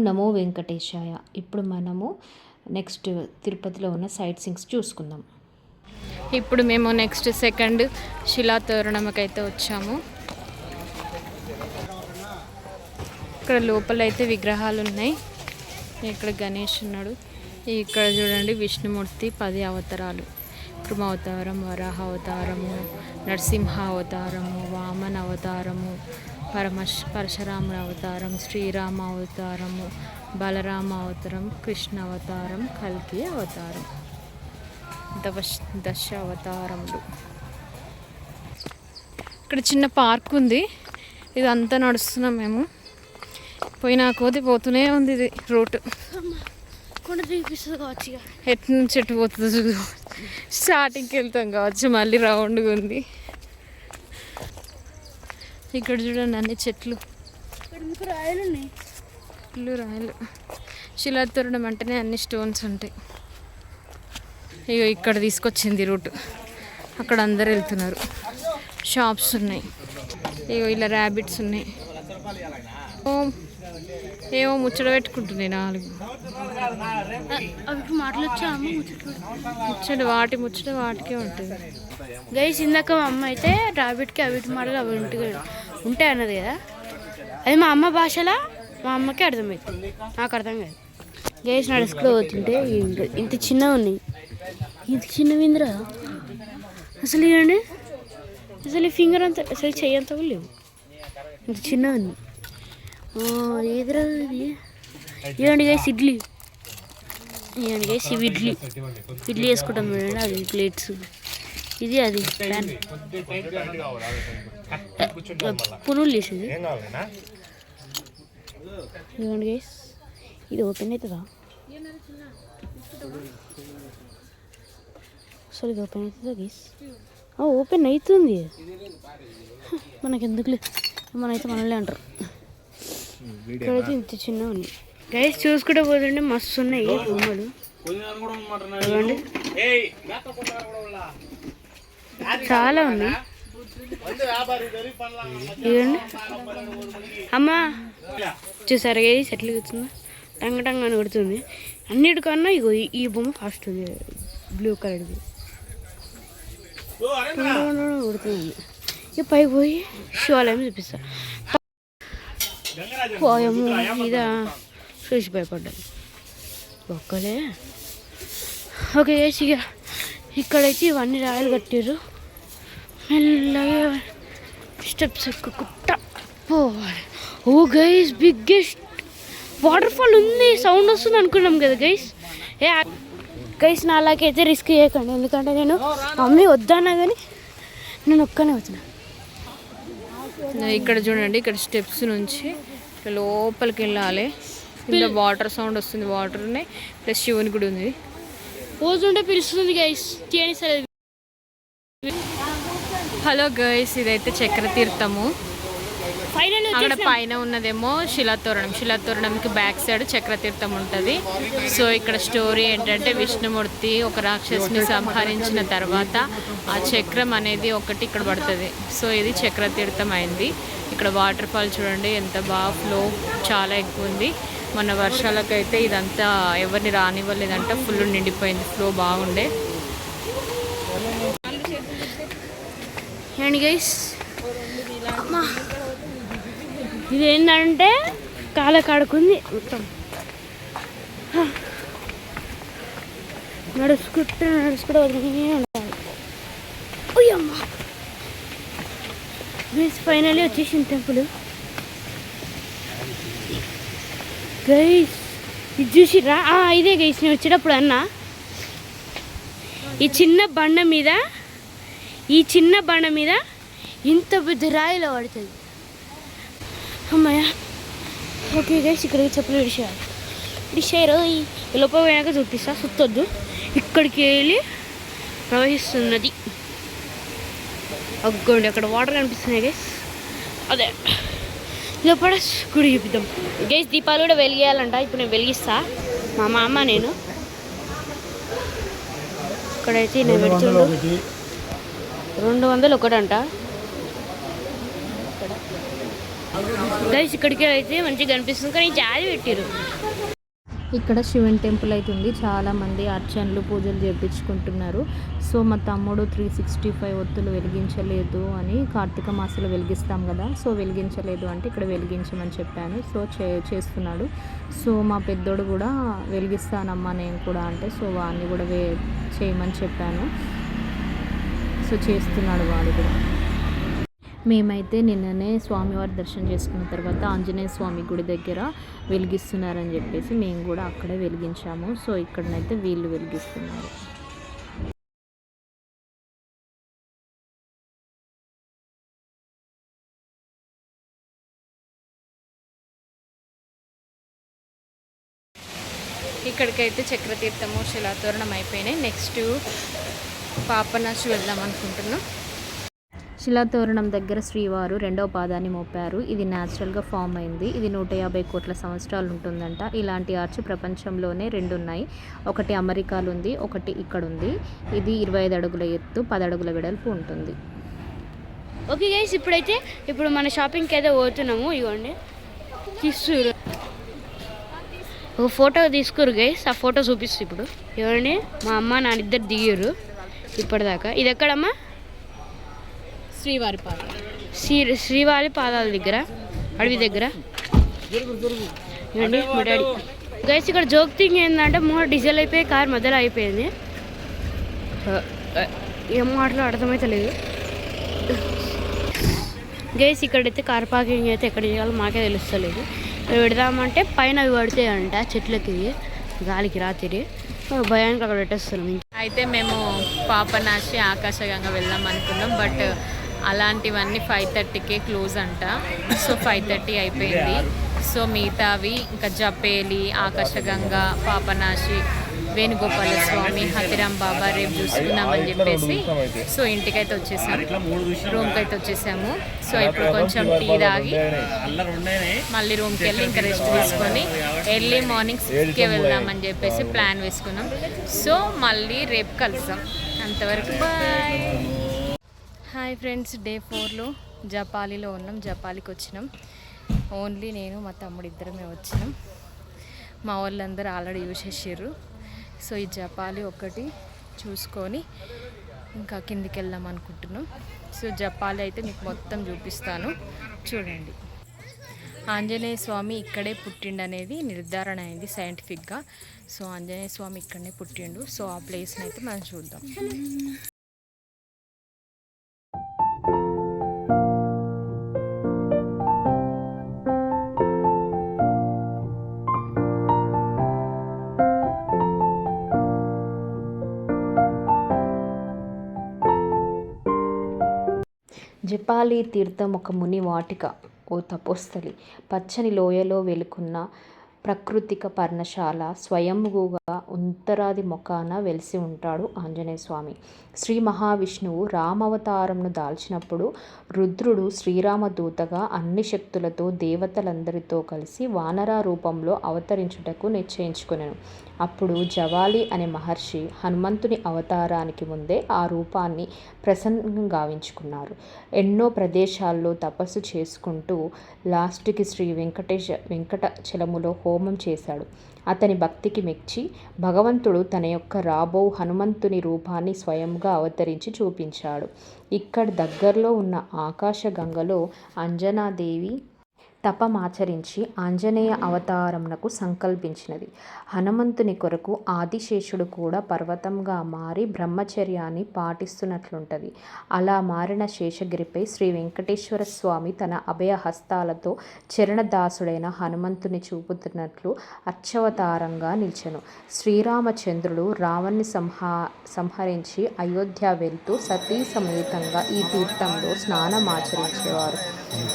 నమో వెంకటేశాయ. ఇప్పుడు మనము నెక్స్ట్ తిరుపతిలో ఉన్న సైట్ సీయింగ్స్ చూసుకుందాం. ఇప్పుడు మేము నెక్స్ట్ సెకండ్ శిలాతోరణంకైతే వచ్చాము. ఇక్కడ లోపలైతే విగ్రహాలు ఉన్నాయి. ఇక్కడ గణేష్ ఉన్నాడు. ఇక్కడ చూడండి విష్ణుమూర్తి 10 అవతారాలు, కృమ అవతారం, వరాహ అవతారము, నరసింహ అవతారము, వామన అవతారము, పరశురాముల అవతారం, శ్రీరామ అవతారము, బలరామ అవతారం, కృష్ణ అవతారం, కల్కి అవతారం, దశ అవతారములు. ఇక్కడ చిన్న పార్క్ ఉంది. ఇదంతా నడుస్తున్నాం మేము. పోయినా కోతి పోతూనే ఉంది. ఇది రూట్ ఎటు నుంచి ఎటు పోతుంది చూడు. స్టార్టింగ్కి వెళ్తాం కావచ్చు, మళ్ళీ రౌండ్గా ఉంది. ఇక్కడ చూడండి అన్ని చెట్లు, రాయలు. శిలాతోరణం అంటేనే అన్ని స్టోన్స్ ఉంటాయి. ఇగో ఇక్కడ తీసుకొచ్చింది రూట్. అక్కడ అందరు వెళ్తున్నారు. షాప్స్ ఉన్నాయి. ఇగో ఇలా ర్యాబిట్స్ ఉన్నాయి. ఏమో ముచ్చట పెట్టుకుంటుంది 4. ముచ్చట వాటికే ఉంటుంది. గైస్ ఇందాక మా అమ్మ అయితే ర్యాబిట్కి అవిటి మాటలు అవి ఉంటాయి అన్నది కదా. అది మా అమ్మ భాషలో మా అమ్మకి అర్థమవుతుంది, నాకు అర్థం కాదు. గైస్ నడుచుకుంటూ పోతుంటే ఇంత చిన్నగా ఉన్నాయి. ఇంత చిన్నవి ఇంద్రా అసలు ఇవ్వండి. అసలు ఈ ఫింగర్ అంతా అసలు చెయ్యి అంతా కూడా లేవు. ఇంత చిన్నగా ఉంది. ఏదిరా ఇది? ఇవ్వండి గైస్ ఇడ్లీ. ఇవ్వండి గైస్ ఇవి ఇడ్లీ వేసుకుంటాం చూడండి. అది ప్లేట్స్, ఇది అది ప్యాన్. పునులు చేసింది. ఇవ్వండి గైస్, ఇది ఓపెన్ అవుతుందా? అసలు ఇది ఓపెన్ అవుతుందా గైస్? ఓపెన్ అవుతుంది. మనకి ఎందుకులే, మనైతే మనలే అంటారు. ఇక్కడైతే ఇంత చిన్న ఉన్నాయి గైస్. చూసుకుంటే పోతుంటే మస్తు ఉన్నాయి బొమ్మలు. ఇవ్వండి చాలా ఉన్నాయి. ఇవ్వండి అమ్మా, చూసారా గైస్ ఎట్లా కూర్చుందా? టంగ టంగ అని కొడుతుంది. అన్నిటికన్నా ఇగో ఈ బొమ్మ ఫాస్ట్ ఉంది, బ్లూ కలర్ది కొడుతుంది. ఇక పైకి పోయి శివాలయం చూపిస్తా. పోయము మీద చూసి భయపడ్డాను ఒక్కలే. ఓకే గైస్, ఇక ఇక్కడైతే ఇవన్నీ రాయలు కట్టారు. మెల్లగా స్టెప్స్ ఎక్కుకుంటా పోవాలి. ఓ గైస్, బిగ్గెస్ట్ వాటర్ ఫాల్ ఉంది. సౌండ్ వస్తుంది అనుకున్నాం కదా గైస్. గైస్ నాలాగైతే రిస్క్ చేయకండి, ఎందుకంటే నేను మమ్మీ వద్దన్నా కానీ నేను ఒక్కనే వచ్చిన. ఇక్కడ చూడండి, ఇక్కడ స్టెప్స్ నుంచి లోపలికి వెళ్ళాలి. ఇందులో వాటర్ సౌండ్ వస్తుంది. వాటర్ ఉన్నాయి, ప్లస్ శివుని గుడి ఉంది. పోతుంటే పిలుస్తుంది గైస్, తీయని సరే. హలో గైస్, ఇదైతే చక్రతీర్థము. అక్కడ పైన ఉన్నదేమో శిలాతోరణంకి బ్యాక్ సైడ్ చక్రతీర్థం ఉంటుంది. సో ఇక్కడ స్టోరీ ఏంటంటే విష్ణుమూర్తి ఒక రాక్షసుని సంహరించిన తర్వాత ఆ చక్రం అనేది ఒకటి ఇక్కడ పడుతుంది. సో ఇది చక్రతీర్థం అయింది. ఇక్కడ వాటర్ ఫాల్ చూడండి ఎంత బాగా ఫ్లో చాలా ఎక్కువ ఉంది. మన వర్షాలకైతే ఇదంతా ఎవరిని రానివ్వలేదంట, ఫుల్ నిండిపోయింది. ఫ్లో బాగుండే. అండ్ గైస్ ఇది ఏంటంటే కాల కాడుకుంది మొత్తం. నడుచుకుంటూ వదిలే ఉండాలి. అమ్మా గైస్ ఫైనల్లీ వచ్చేసింది టెంపుల్. గైస్ ఇది చూసిరా? ఇదే గైస్ నేను వచ్చేటప్పుడు అన్నా, ఈ చిన్న బండ మీద ఇంత పెద్ద రాయిలో పడుతుంది. అమ్మాయ ఓకే గైస్, ఇక్కడికి చెప్పులు విడిచారు. ఈ లోపల పోయినాక చూపిస్తా, సుత్తొద్దు. ఇక్కడికి వెళ్ళి ప్రవహిస్తున్నది. అగ్గోండి అక్కడ వాటర్ కనిపిస్తున్నాయి గైస్. అదే లోపల గుడి చూపిద్దాం గైస్. దీపాలు కూడా వెలిగేయాలంట. ఇప్పుడు నేను వెలిగిస్తా, మా అమ్మ నేను. ఇక్కడైతే నేను పెడుతుండు 200 ఒకటంట. గైస్ ఇక్కడికి అయితే మంచిగా కనిపిస్తుంది, కానీ జాలి పెట్టిరు. ఇక్కడ శివుని టెంపుల్ అయితే ఉంది. చాలామంది అర్చనలు పూజలు చేయించుకుంటున్నారు. సో మా తమ్ముడు 365 ఒత్తులు వెలిగించలేదు అని, కార్తీక మాసంలో వెలిగిస్తాం కదా, సో వెలిగించలేదు అంటే ఇక్కడ వెలిగించమని చెప్పాను. సో చేస్తున్నాడు. సో మా పెద్దోడు కూడా వెలిగిస్తానమ్మా నేను కూడా అంటే, సో వాడిని కూడా చేయమని చెప్పాను. సో చేస్తున్నాడు వాడు కూడా. మేమైతే నిన్ననే స్వామివారి దర్శనం చేసుకున్న తర్వాత ఆంజనేయ స్వామి గుడి దగ్గర వెలిగిస్తున్నారని చెప్పేసి మేము కూడా అక్కడే వెలిగించాము. సో ఇక్కడనైతే వీళ్ళు వెలిగిస్తున్నారు. ఇక్కడికైతే చక్రతీర్థము శిలాతోరణం అయిపోయినాయి. నెక్స్ట్ పాపనాశి వెళ్దాం అనుకుంటున్నాం. శిలాతోరణం దగ్గర శ్రీవారు 2వ పాదాన్ని మోపారు. ఇది న్యాచురల్గా ఫామ్ అయింది. ఇది 150 కోట్ల సంవత్సరాలు ఉంటుందంట. ఇలాంటి ఆర్చ్ ప్రపంచంలోనే 2 ఉన్నాయి. ఒకటి అమెరికాలో ఉంది, ఒకటి ఇక్కడ ఉంది. ఇది 25 అడుగుల ఎత్తు, 10 అడుగుల వెడల్పు ఉంటుంది. ఓకే గైస్, ఇప్పుడు మన షాపింగ్కి అయితే పోతున్నాము. ఇవ్వండి తీసుకురు, ఒక ఫోటో తీసుకురు గైస్. ఆ ఫోటో చూపిస్తుంది ఇప్పుడు. ఇవ్వండి, మా అమ్మ నాన్నిద్దరు దిగారు ఇప్పటిదాకా. ఇది ఎక్కడమ్మా? శ్రీవారి పాదాలు, శ్రీవారి పాదాల దగ్గర, అడవి దగ్గర. ఇవ్వండి మా డాడీ. గైస్ ఇక్కడ జోక్ థింగ్ ఏంటంటే డీజిల్ అయిపోయి కార్ మధ్యలో అయిపోయింది. ఏం మాటలో అర్థమైతే లేదు గైస్. ఇక్కడైతే కార్ పార్కింగ్ అయితే ఎక్కడ చేయాలో మాకే తెలుస్తలేదు. ఇక్కడ పెడదామంటే పైన అవి పడతాయంట చెట్లకి, గాలికి రాత్రి భయానికి అక్కడ పెట్టేస్తున్నాం. అయితే మేము పాపనాశి ఆకాశగంగా వెళ్దాం అనుకున్నాం. బట్ అలాంటివన్నీ 5:30కే క్లోజ్ అంట. సో 5:30 అయిపోయింది. సో మిగతావి ఇంకా జపేలి, ఆకాశగంగా, పాపనాశి, వేణుగోపాల స్వామి, హతిరామ్ బాబా రేపు చూసుకుందామని చెప్పేసి సో ఇంటికైతే వచ్చేసాము, రూమ్కి అయితే వచ్చేసాము. సో ఇప్పుడు కొంచెం టీ తాగి మళ్ళీ రూమ్కి వెళ్ళి ఇంకా రెస్ట్ తీసుకొని ఎర్లీ మార్నింగ్ 6కే వెళ్దామని చెప్పేసి ప్లాన్ వేసుకున్నాం. సో మళ్ళీ రేపు కలుస్తాం. అంతవరకు బాయ్. హాయ్ ఫ్రెండ్స్, డే 4లో జపాలిలో ఉన్నాం. జపాలికి వచ్చినాం. ఓన్లీ నేను మా తమ్ముడు ఇద్దరమే వచ్చినాం. మా వాళ్ళందరూ ఆల్రెడీ యూజ్ చేసారు. సో ఈ జపాలి ఒకటి చూసుకొని ఇంకా కిందికి వెళ్దాం అనుకుంటున్నాం. సో జపాలి అయితే మీకు మొత్తం చూపిస్తాను, చూడండి. ఆంజనేయ స్వామి ఇక్కడే పుట్టిండు అనేది నిర్ధారణ అయింది సైంటిఫిక్గా. సో ఆంజనేయ స్వామి ఇక్కడనే పుట్టిండు. సో ఆ ప్లేస్ని అయితే మనం చూద్దాం. జపాలి తీర్థం ఒక ముని వాటిక, ఓ తపోస్థలి. పచ్చని లోయలో వెలుకున్న ప్రాకృతిక పర్ణశాల. స్వయంభూగా ఉత్తరాది ముఖాన వెలిసి ఉంటాడు ఆంజనేయ స్వామి. శ్రీ మహావిష్ణువు రామావతారంను దాల్చినప్పుడు రుద్రుడు శ్రీరామదూతగా అన్ని శక్తులతో దేవతలందరితో కలిసి వానర రూపంలో అవతరించుటకు నిశ్చయించుకొనెను. అప్పుడు జవాలి అనే మహర్షి హనుమంతుని అవతారానికి ముందే ఆ రూపాన్ని ప్రసన్నం గావించుకున్నారు. ఎన్నో ప్రదేశాల్లో తపస్సు చేసుకుంటూ లాస్ట్కి శ్రీ వెంకటచలములో హోమం చేశాడు. అతని భక్తికి మెచ్చి భగవంతుడు తన యొక్క రాబో హనుమంతుని రూపాన్ని స్వయంగా అవతరించి చూపించాడు. ఇక్కడ దగ్గరలో ఉన్న ఆకాశగంగలో అంజనాదేవి తపమాచరించి ఆంజనేయ అవతారమునకు సంకల్పించినది. హనుమంతుని కొరకు ఆదిశేషుడు కూడా పర్వతంగా మారి బ్రహ్మచర్యాన్ని పాటిస్తున్నట్లుంటుంది. అలా మారిన శేషగిరిపై శ్రీ వెంకటేశ్వర స్వామి తన అభయహస్తాలతో చరణదాసుడైన హనుమంతుని చూపుతున్నట్లు అర్చావతారంగా నిలిచెను. శ్రీరామచంద్రుడు రావణ్ణి సంహరించి అయోధ్య వెళ్తూ సతీ సమేతంగా ఈ తీర్థంలో స్నానమాచరించేవారు.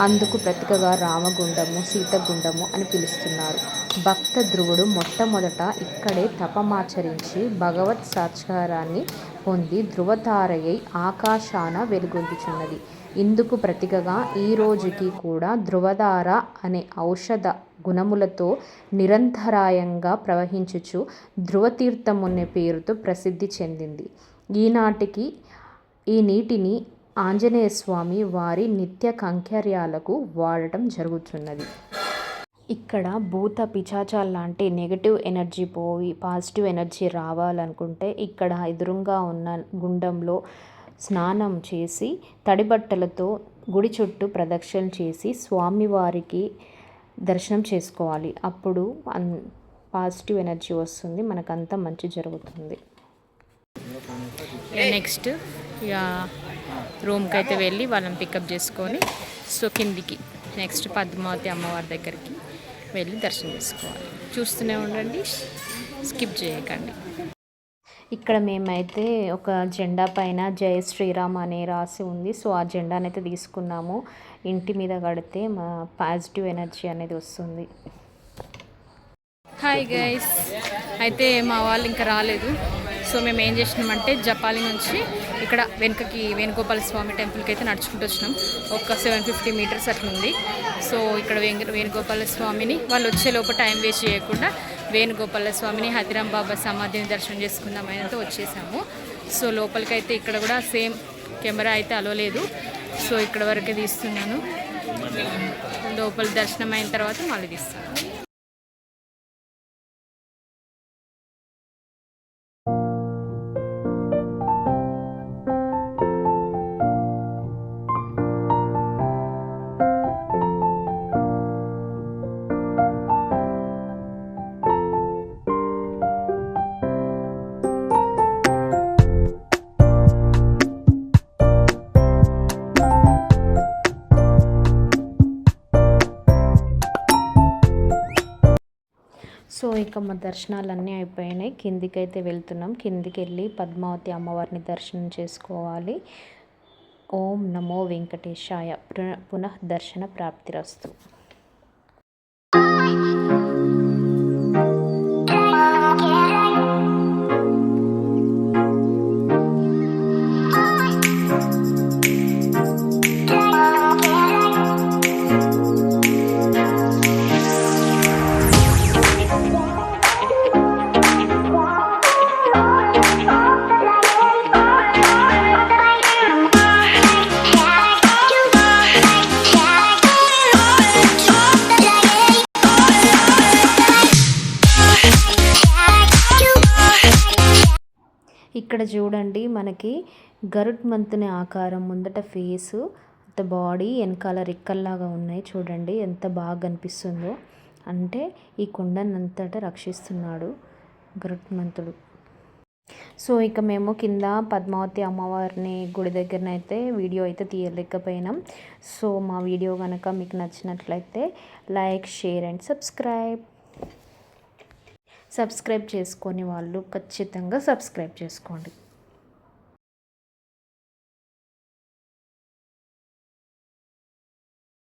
అందుకు ప్రతీకగా రామగుండము, సీతగుండము అని పిలుస్తున్నారు. భక్త ధ్రువుడు మొట్టమొదట ఇక్కడే తపమాచరించి భగవత్ సాక్షాత్కారాన్ని పొంది ధృవతారయై ఆకాశాన వెలుగొందుచున్నది. ఇందుకు ప్రతీకగా ఈ రోజుకి కూడా ధృవధార అనే ఔషధ గుణములతో నిరంతరాయంగా ప్రవహించుచు ధృవతీర్థమనే పేరుతో ప్రసిద్ధి చెందింది. ఈ నీటిని ఆంజనేయ స్వామి వారి నిత్య కైంకర్యాలకు వాడటం జరుగుతున్నది. ఇక్కడ భూత పిశాచాలు లాంటి నెగటివ్ ఎనర్జీ పోయి పాజిటివ్ ఎనర్జీ రావాలనుకుంటే ఇక్కడ ఎదురుగా ఉన్న గుండంలో స్నానం చేసి తడి బట్టలతో గుడి చుట్టూ ప్రదక్షిణ చేసి స్వామివారికి దర్శనం చేసుకోవాలి. అప్పుడు పాజిటివ్ ఎనర్జీ వస్తుంది, మనకంతా మంచి జరుగుతుంది. నెక్స్ట్ ఇక రూమ్కి అయితే వెళ్ళి వాళ్ళని పికప్ చేసుకొని సో కిందికి నెక్స్ట్ పద్మావతి అమ్మవారి దగ్గరికి వెళ్ళి దర్శనం చేసుకోవాలి. చూస్తూనే ఉండండి, స్కిప్ చేయకండి. ఇక్కడ మేమైతే ఒక జెండా పైన జై శ్రీరామ్ అని రాసి ఉంది. సో ఆ జెండాని అయితే తీసుకున్నాము. ఇంటి మీద కడితే మా పాజిటివ్ ఎనర్జీ అనేది వస్తుంది. హాయ్ గైస్, అయితే మా వాళ్ళు ఇంకా రాలేదు. సో మేము ఏం చేసినామంటే జపాలి నుంచి ఇక్కడ వెనుకకి వేణుగోపాల స్వామి టెంపుల్కి అయితే నడుచుకుంటూ వచ్చినాం. ఒక 750 మీటర్స్ అట్లా ఉంది. సో ఇక్కడ వేణుగోపాల స్వామిని వాళ్ళు వచ్చే లోపల టైం వేస్ట్ చేయకుండా వేణుగోపాల స్వామిని హతిరాం బాబా సమాధిని దర్శనం చేసుకుందాం అయితే వచ్చేసాము. సో లోపలికైతే ఇక్కడ కూడా సేమ్ కెమెరా అయితే అలవలేదు. సో ఇక్కడ వరకే తీస్తున్నాను. లోపల దర్శనం అయిన తర్వాత మళ్ళీ తీస్తాను. సో ఇక మా దర్శనాలన్నీ అయిపోయినాయి. కిందికి అయితే వెళ్తున్నాం. కిందికి వెళ్ళి పద్మావతి అమ్మవారిని దర్శనం చేసుకోవాలి. ఓం నమో వెంకటేశాయ. పునః దర్శన ప్రాప్తిరస్తు. ఇక్కడ చూడండి, మనకి గరుత్మంతుని ఆకారం, ముందట ఫేసు, బాడీ, వెనకాల రెక్కల్లాగా ఉన్నాయి. చూడండి ఎంత బాగా కనిపిస్తుందో. అంటే ఈ కొండనంతటా రక్షిస్తున్నాడు గరుత్మంతుడు. సో ఇక మేము కింద పద్మావతి అమ్మవారిని గుడి దగ్గరనైతే వీడియో అయితే తీయలేకపోయినాం. సో మా వీడియో కనుక మీకు నచ్చినట్లయితే లైక్, షేర్ అండ్ సబ్స్క్రైబ్ చేసుకొని వాళ్ళు ఖచ్చితంగా సబ్స్క్రైబ్ చేసుకోండి.